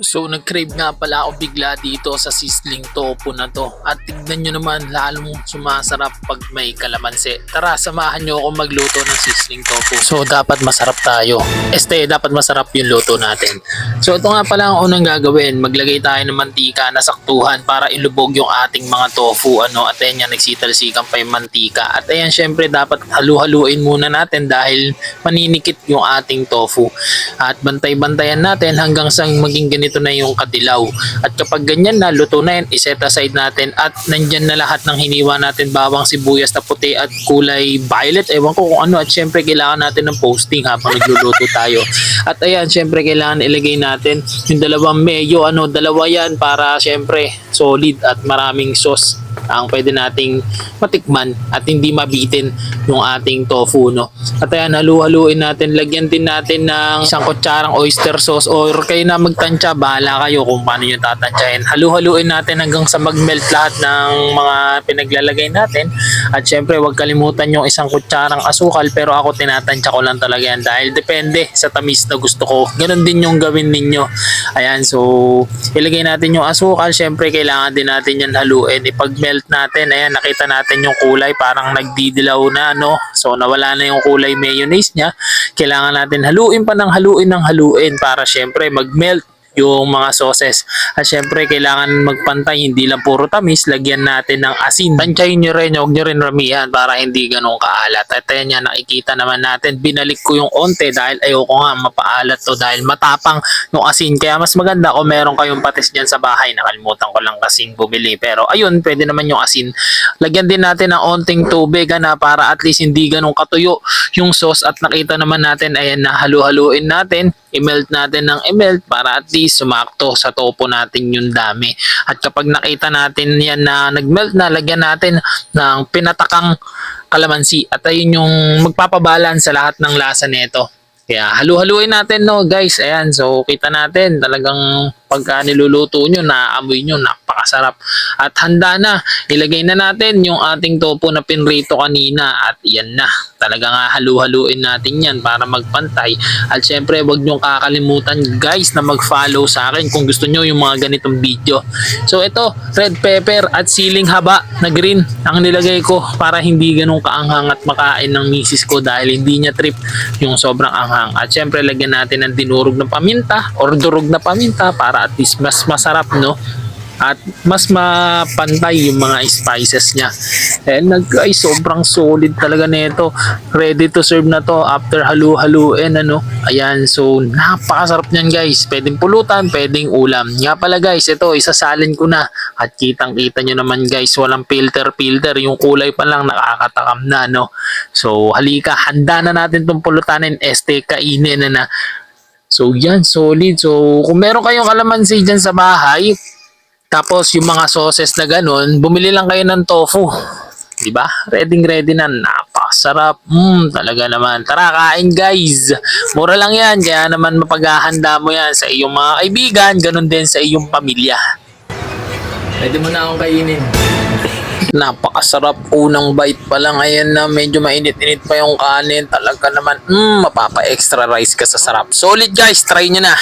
So nag-crave nga pala ako bigla dito sa sizzling tofu na to. At tignan nyo naman, lalong sumasarap pag may kalamansi. Tara, samahan nyo ako magluto ng sizzling tofu. So dapat masarap tayo. Dapat masarap yung luto natin. So ito nga pala ang unang gagawin. Maglagay tayo ng mantika na saktuhan para ilubog yung ating mga tofu. At ayan yan, nagsitalsikan pa yung mantika. At ayan, syempre dapat halu-haluin muna natin dahil maninikit yung ating tofu. At bantay-bantayan natin hanggang sa maging ganito na yung kadilaw. At kapag ganyan na, luto na yan, iset aside natin at nandyan na lahat ng hiniwa natin, bawang sibuyas na puti at kulay violet, ewan ko kung ano. At syempre kailangan natin ng posting habang nagluluto tayo. At ayan, syempre kailangan ilagay natin yung dalawang mayo, dalawa yan para syempre solid at maraming sauce ang pwede nating matikman at hindi mabitin yung ating tofu, no. At ayan, halu-haluin natin, lagyan din natin ng isang kutsarang oyster sauce or kayo na magtansya, bahala kayo kung paano nyo tatansyahin. Halu-haluin natin hanggang sa mag-melt lahat ng mga pinaglalagay natin. At syempre huwag kalimutan yung isang kutsarang asukal, pero ako tinatansya ko lang talaga yan dahil depende sa tamis na gusto ko. Ganun din yung gawin ninyo. Ayan, so ilagay natin yung asukal, syempre kailangan din natin yan haluin. Ipag-melt natin, ayan, nakita natin yung kulay parang nagdidilaw na, no. So nawala na yung kulay mayonnaise niya. Kailangan natin haluin pa ng haluin para syempre mag-melt yung mga sauces. At syempre kailangan magpantay, hindi lang puro tamis, lagyan natin ng asin. Tansyahin nyo rin, huwag nyo rin ramihan para hindi ganun kaalat. At ayan yan, nakikita naman natin, binalik ko yung onte dahil ayoko nga mapaalat to dahil matapang yung asin. Kaya mas maganda kung meron kayong patis dyan sa bahay. Nakalimutan ko lang kasing bumili, pero ayun, pwede naman yung asin. Lagyan din natin ng onting tubig para at least hindi ganun katuyo yung sauce. At nakita naman natin, ayan, na halu-haluin natin, i-melt natin ng i-melt para at least sumakto sa topo natin yung dami. At kapag nakita natin yan na nag-melt na, lagyan natin ng pinatakang kalamansi at ayun yung magpapabalance sa lahat ng lasa nito. Kaya halu-haluin natin, no guys. Ayan, so kita natin talagang pagka niluluto nyo, naaamoy nyo, napakasarap. At handa na, ilagay na natin yung ating tofu na pinrito kanina. At yan na, talaga nga halu-haluin natin yan para magpantay. At syempre, wag nyo kakalimutan guys na mag-follow sa akin kung gusto nyo yung mga ganitong video. So ito, red pepper at siling haba na green ang nilagay ko para hindi ganun kaanghang at makain ng misis ko dahil hindi niya trip yung sobrang anghang. At syempre, lagyan natin ng dinurog na paminta or durog na paminta para at least mas masarap, no? At mas mapantay yung mga spices niya. And guys, sobrang solid talaga nito. Ready to serve na to after halu-haluin, Ayan, so napakasarap niyan guys. Pwedeng pulutan, pwedeng ulam. Nga pala guys, ito isasalin ko na. At kitang-kita nyo naman guys, walang filter. Yung kulay pa lang nakakatakam na, no? So halika, handa na natin tong pulutanin. Kainin na. So yan, solid. So kung meron kayong kalamansi dyan sa bahay, tapos yung mga sauces na ganun, bumili lang kayo ng tofu. Diba? Ready na. Napakasarap. Talaga naman. Tara, kain guys. Mura lang yan. Kaya naman mapaghahanda mo yan sa iyong mga kaibigan. Ganun din sa iyong pamilya. Pwede mo na akong kainin. Napakasarap. Unang bite pa lang. Ayan na, medyo mainit-init pa yung kanin. Talaga naman, mapapa-extra rice ka sa sarap. Solid guys. Try nyo na.